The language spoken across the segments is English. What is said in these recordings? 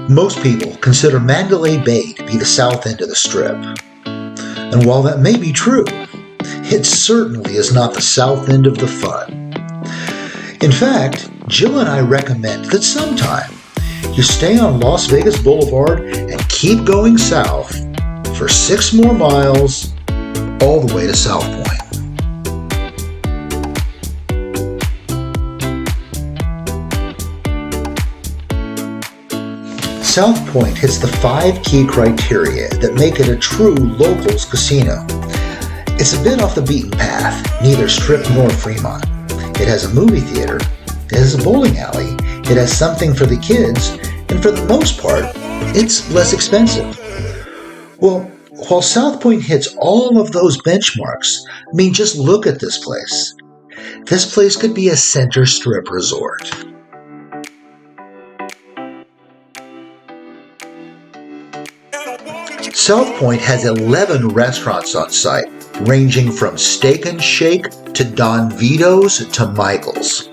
Most people consider Mandalay Bay to be the south end of the Strip. And while that may be true, it certainly is not the south end of the fun. In fact, Jill and I recommend that sometime you stay on Las Vegas Boulevard and keep going south for 6 more miles all the way to South Point. South Point hits the 5 key criteria that make it a true locals casino. It's a bit off the beaten path, neither Strip nor Fremont. It has a movie theater, it has a bowling alley, it has something for the kids, and for the most part, it's less expensive. Well, while South Point hits all of those benchmarks, just look at this place. This place could be a center Strip resort. South Point has 11 restaurants on site, ranging from Steak and Shake to Don Vito's to Michael's.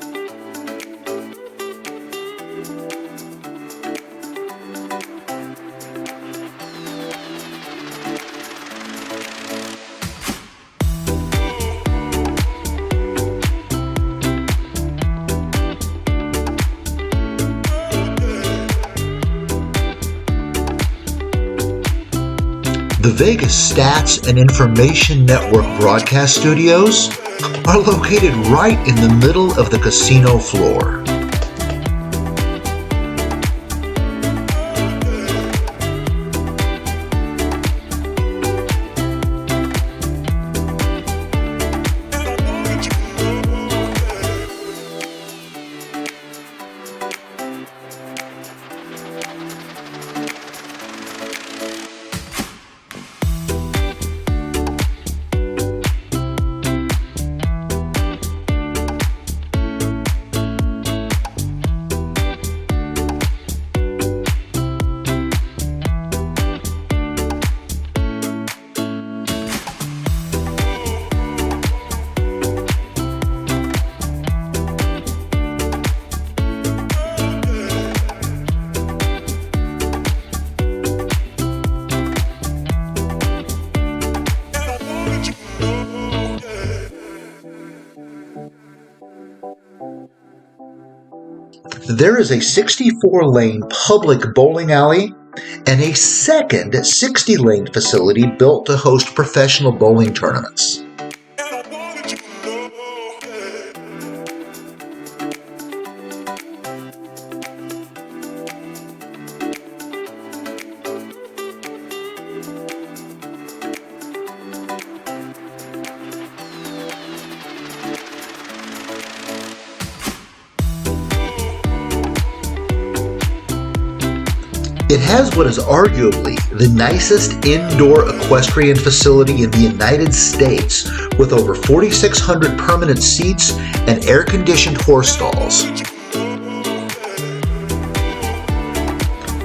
The Vegas Stats and Information Network broadcast studios are located right in the middle of the casino floor. There is a 64-lane public bowling alley and a second 60-lane facility built to host professional bowling tournaments. It has what is arguably the nicest indoor equestrian facility in the United States, with over 4,600 permanent seats and air-conditioned horse stalls.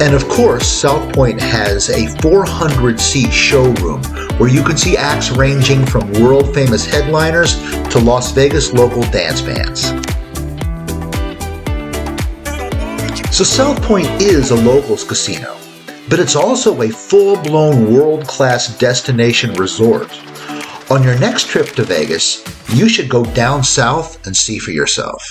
And of course, South Point has a 400-seat showroom where you can see acts ranging from world-famous headliners to Las Vegas local dance bands. So South Point is a locals casino, but it's also a full-blown world-class destination resort. On your next trip to Vegas, you should go down south and see for yourself.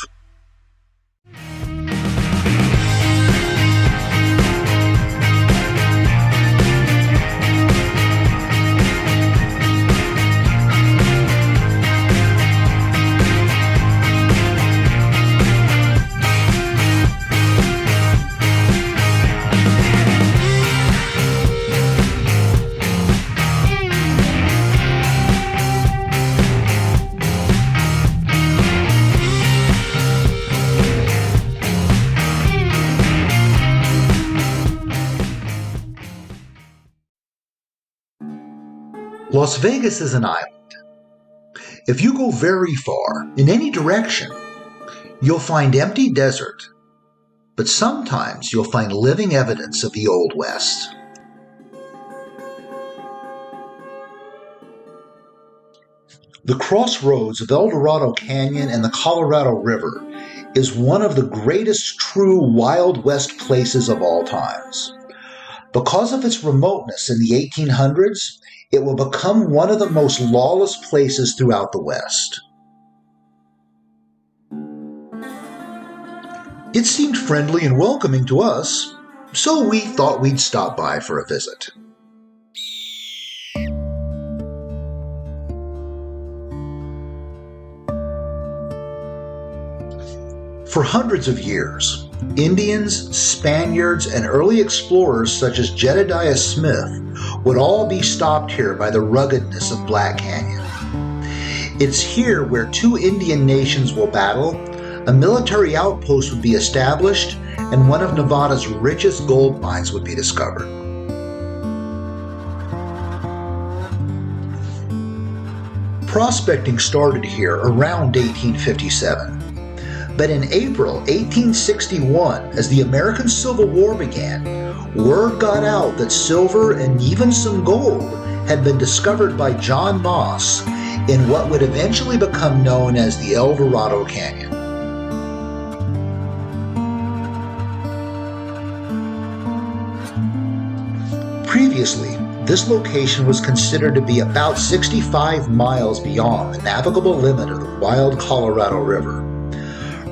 Las Vegas is an island. If you go very far, in any direction, you'll find empty desert, but sometimes you'll find living evidence of the Old West. The crossroads of Eldorado Canyon and the Colorado River is one of the greatest true Wild West places of all times. Because of its remoteness in the 1800s, it will become one of the most lawless places throughout the West. It seemed friendly and welcoming to us, so we thought we'd stop by for a visit. For hundreds of years, Indians, Spaniards, and early explorers such as Jedediah Smith would all be stopped here by the ruggedness of Black Canyon. It's here where two Indian nations will battle, a military outpost would be established, and one of Nevada's richest gold mines would be discovered. Prospecting started here around 1857. But in April 1861, as the American Civil War began, word got out that silver and even some gold had been discovered by John Moss in what would eventually become known as the Eldorado Canyon. Previously, this location was considered to be about 65 miles beyond the navigable limit of the wild Colorado River.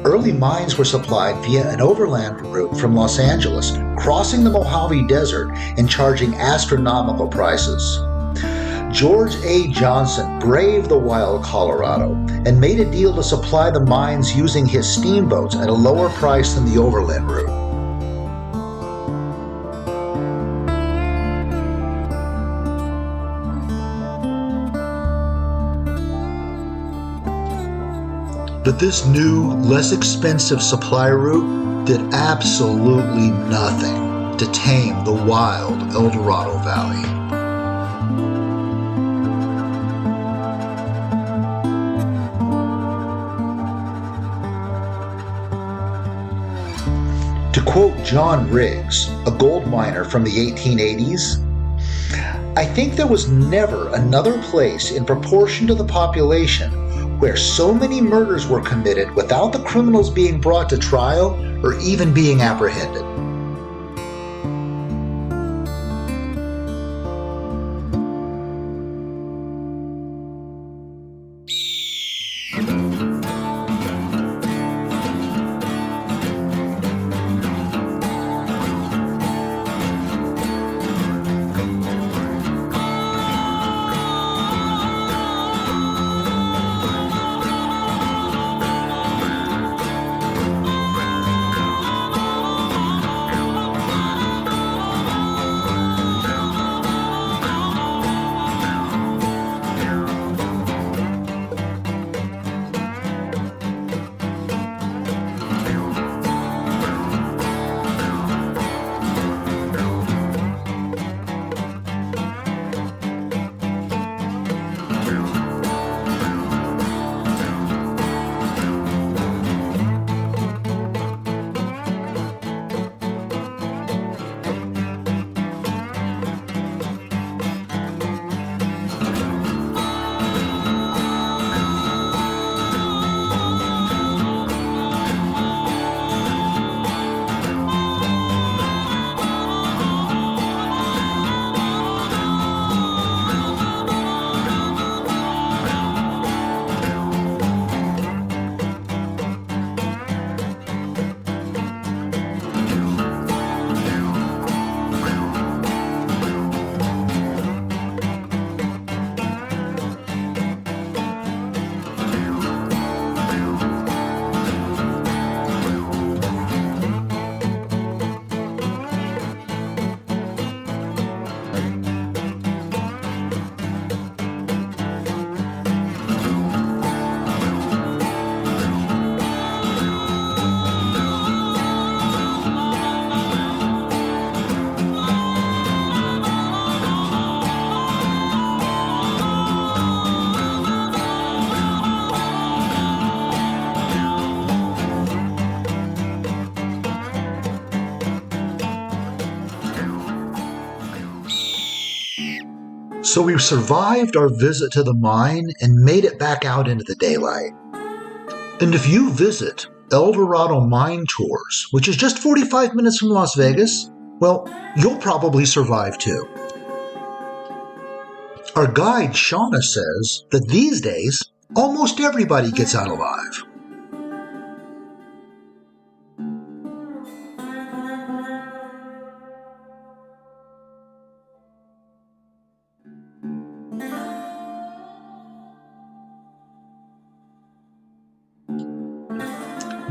Early mines were supplied via an overland route from Los Angeles, crossing the Mojave Desert and charging astronomical prices. George A. Johnson braved the wild Colorado and made a deal to supply the mines using his steamboats at a lower price than the overland route. But this new, less expensive supply route did absolutely nothing to tame the wild Eldorado Valley. To quote John Riggs, a gold miner from the 1880s, "I think there was never another place in proportion to the population where so many murders were committed without the criminals being brought to trial or even being apprehended." So we survived our visit to the mine and made it back out into the daylight. And if you visit Eldorado Mine Tours, which is just 45 minutes from Las Vegas, well, you'll probably survive too. Our guide, Shauna, says that these days, almost everybody gets out alive.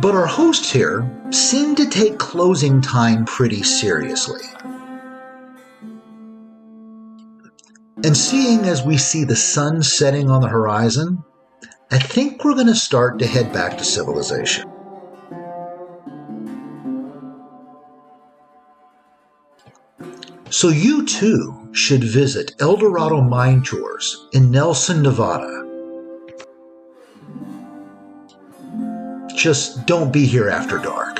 But our hosts here seem to take closing time pretty seriously. And seeing as we see the sun setting on the horizon, I think we're going to start to head back to civilization. So you too should visit Eldorado Mine Tours in Nelson, Nevada. Just don't be here after dark.